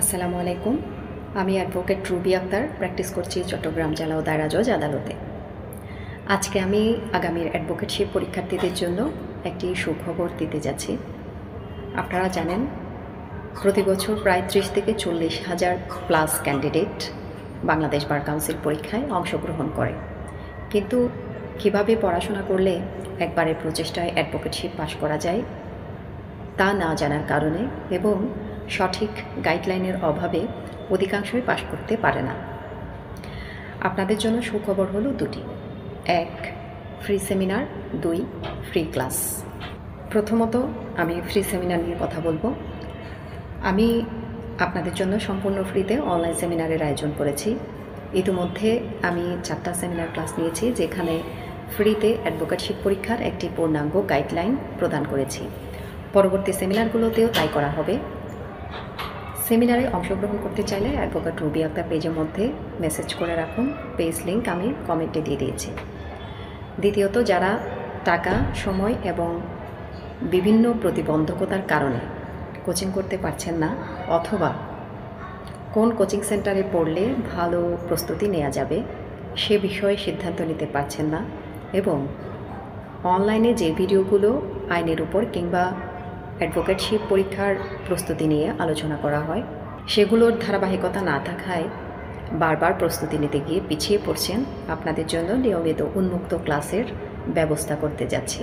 আসসালামু আলাইকুম। আমি অ্যাডভোকেট রুবি আক্তার, প্র্যাকটিস করছি চট্টগ্রাম জেলা ও দায়রা জজ আদালতে। আজকে আমি আগামীর অ্যাডভোকেটশিপ পরীক্ষার্থীদের জন্য একটি সুখবর দিতে যাচ্ছি। আপনারা জানেন, প্রতি বছর প্রায় 30 থেকে 40,000 plus candidate Bangladesh bar council পরীক্ষায় অংশগ্রহণ করে। কিন্তু কিভাবে পড়াশোনা করলে একবারের প্রচেষ্টায় অ্যাডভোকেটশিপ পাশ করা যায় তা না জানার কারণে এবং সঠিক গাইডলাইনের অভাবে অধিকাংশই পাশ করতে পারে না। আপনাদের জন্য সুখবর হলো দুটি: 1, ফ্রি সেমিনার; 2, ফ্রি ক্লাস। প্রথমত আমি ফ্রি সেমিনার নিয়ে কথা বলবো। আমি আপনাদের জন্য সম্পূর্ণ ফ্রিতে অনলাইন সেমিনারের আয়োজন করেছি। ইতিমধ্যে আমি 4টা সেমিনার ক্লাস নিয়েছি, যেখানে ফ্রিতে অ্যাডভোকেটশিপ পরীক্ষার একটি পূর্ণাঙ্গ গাইডলাইন প্রদান করেছি। পরবর্তী সেমিনারগুলোতেও তাই করা হবে। সেমিনারে অংশগ্রহণ করতে চাইলে অ্যাডভোকেট রুবি আক্তার পেজের মধ্যে মেসেজ করে রাখুন। পেজ লিঙ্ক আমি কমেন্টে দিয়ে দিয়েছি। দ্বিতীয়ত, যারা টাকা, সময় এবং বিভিন্ন প্রতিবন্ধকতার কারণে কোচিং করতে পারছেন না, অথবা কোন কোচিং সেন্টারে পড়লে ভালো প্রস্তুতি নেওয়া যাবে সে বিষয়ে সিদ্ধান্ত নিতে পারছেন না, এবং অনলাইনে যে ভিডিওগুলো আইনের উপর কিংবা অ্যাডভোকেটশিপ পরীক্ষার প্রস্তুতি নিয়ে আলোচনা করা হয় সেগুলোর ধারাবাহিকতা না থাকায় বারবার প্রস্তুতি নিতে গিয়ে পিছিয়ে পড়ছেন, আপনাদের জন্য নিয়মিত উন্মুক্ত ক্লাসের ব্যবস্থা করতে যাচ্ছি।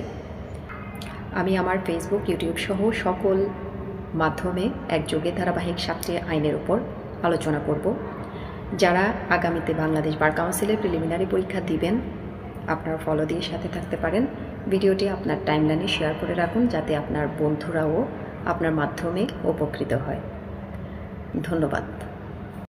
আমি আমার ফেসবুক, ইউটিউব সহ সকল মাধ্যমে একযোগে ধারাবাহিক 7টি আইনের উপর আলোচনা করব। যারা আগামীতে বাংলাদেশ বার কাউন্সিলের প্রিলিমিনারি পরীক্ষা দিবেন, আপনারা ফলো দিয়ে সাথে থাকতে পারেন। ভিডিওটি আপনার টাইমলাইনে শেয়ার করে রাখুন, যাতে আপনার বন্ধুরাও আপনার মাধ্যমে উপকৃত হয়। ধন্যবাদ।